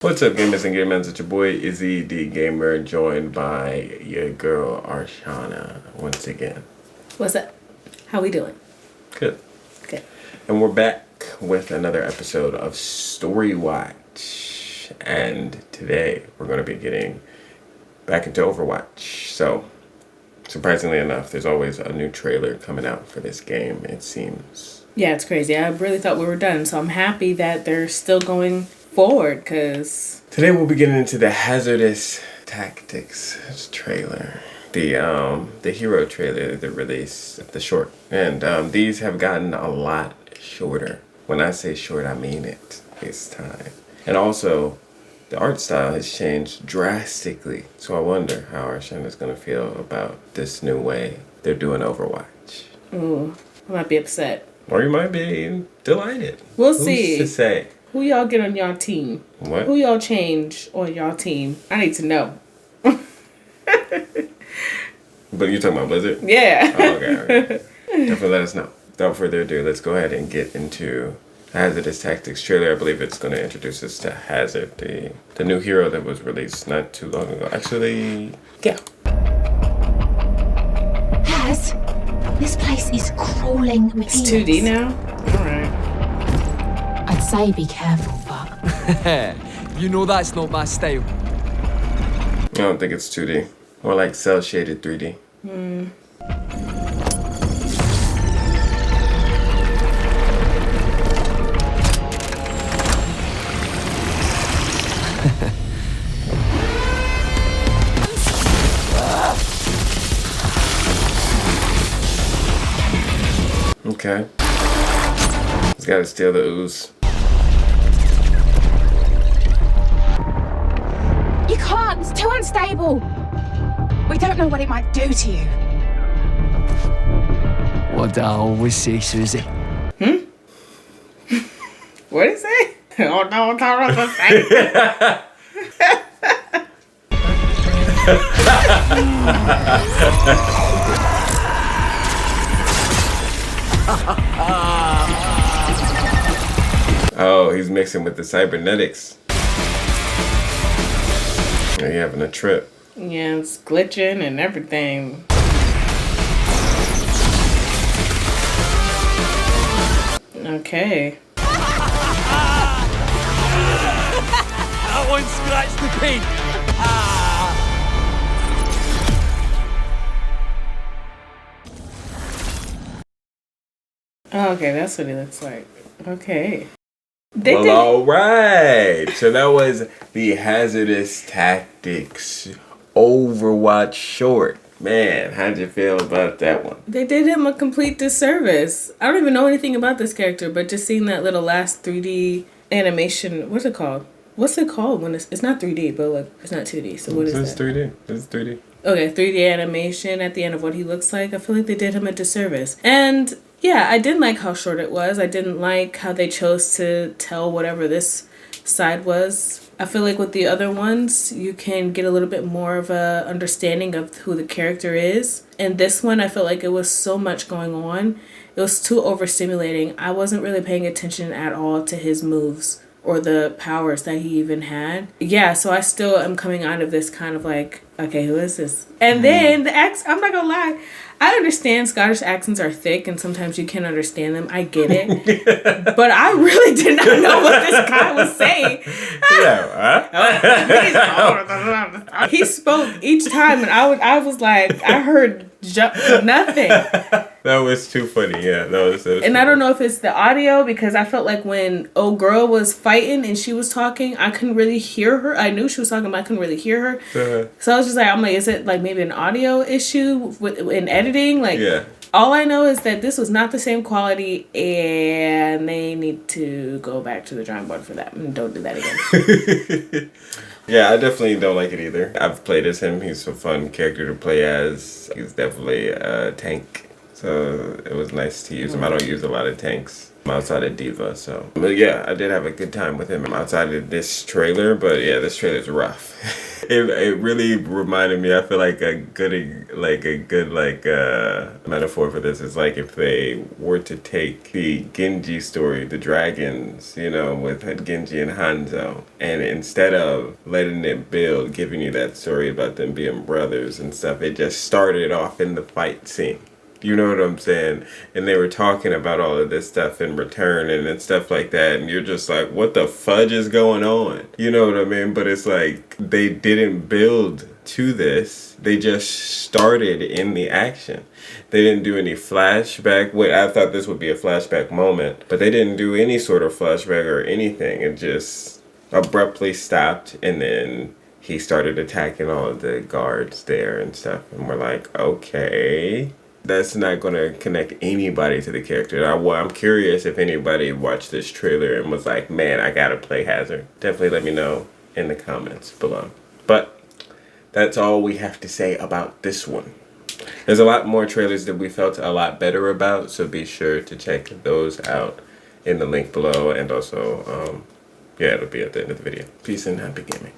What's up, gamers and gamers? It's your boy Izzy the Gamer, joined by your girl Arshana once again. What's up? How we doing? Good. Good. And we're back with another episode of StoryWatch. And today we're going to be getting back into Overwatch. So, surprisingly enough, there's always a new trailer coming out for this game, it seems. Yeah, it's crazy. I really thought we were done, so I'm happy that they're still going forward, because today we'll be getting into the Hazardous Tactics trailer. The hero trailer, the release, the short. And these have gotten a lot shorter. When I say short, I mean it this time. And also, the art style has changed drastically. So I wonder how Arshana's going to feel about this new way they're doing Overwatch. Ooh, I might be upset. Or you might be delighted. We'll Who's see. to say? Who y'all get on y'all team? What? Who y'all change on y'all team? I need to know. But you're talking about Blizzard? Yeah. Oh, okay. Right. Definitely let us know. Without further ado, let's go ahead and get into Hazardous Tactics trailer. I believe it's going to introduce us to Hazard, the new hero that was released not too long ago. Actually, yeah. Haz, this place is crawling with It's 2D now? Alright. I'd say be careful, but... You know that's not my style. I don't think it's 2D. More like cel-shaded 3D. Okay. He's got to steal the ooze. You can't, it's too unstable. We don't know what it might do to you. What I always say, Susie. What did he say? Oh no, I'm talking about the same. Oh, he's mixing with the cybernetics. Are you having a trip? Yeah, it's glitching and everything. Okay. That one scratched the paint. Oh, okay, that's what he looks like. Okay. All right. So that was the Hazardous Tactics Overwatch short. Man, how'd you feel about that one? They did him a complete disservice. I don't even know anything about this character, but just seeing that little last 3D animation, what's it called? What's it called when it's not 3D, but like it's not 2D. So what is It's that? 3D. It's 3D. Okay, 3D animation at the end of what he looks like. I feel like they did him a disservice. And yeah, I didn't like how short it was. I didn't like how they chose to tell whatever this side was. I feel like with the other ones, you can get a little bit more of a understanding of who the character is. And this one, I felt like it was so much going on. It was too overstimulating. I wasn't really paying attention at all to his moves or the powers that he even had. Yeah, so I still am coming out of this kind of like, okay, who is this? And then the I'm not gonna lie, I understand Scottish accents are thick and sometimes you can't understand them. I get it. But I really did not know what this guy was saying. He spoke each time and I was like, I heard nothing. That was too funny. Yeah, that was And I don't know if it's the audio, because I felt like when old girl was fighting and she was talking, I couldn't really hear her. I knew she was talking, but I couldn't really hear her. So I was just like, I'm like, is it like maybe an audio issue in editing? Like, yeah. All I know is that this was not the same quality, and they need to go back to the drawing board for that and don't do that again. Yeah, I definitely don't like it either. I've played as him. He's a fun character to play as. He's definitely a tank. So it was nice to use him. I don't use a lot of tanks. I'm outside of Diva, so. But yeah, I did have a good time with him outside of this trailer, but yeah, this trailer's rough. It really reminded me, I feel like a good metaphor for this is like if they were to take the Genji story, the dragons, you know, with Genji and Hanzo, and instead of letting it build, giving you that story about them being brothers and stuff, it just started off in the fight scene. You know what I'm saying? And they were talking about all of this stuff in return and stuff like that. And you're just like, what the fudge is going on? You know what I mean? But it's like they didn't build to this. They just started in the action. They didn't do any flashback. Wait, I thought this would be a flashback moment. But they didn't do any sort of flashback or anything. It just abruptly stopped. And then he started attacking all of the guards there and stuff. And we're like, okay. That's not going to connect anybody to the character. I'm curious if anybody watched this trailer and was like, man, I gotta play Hazard. Definitely let me know in the comments below. But that's all we have to say about this one. There's a lot more trailers that we felt a lot better about, so be sure to check those out in the link below. And also, yeah, it'll be at the end of the video. Peace and happy gaming.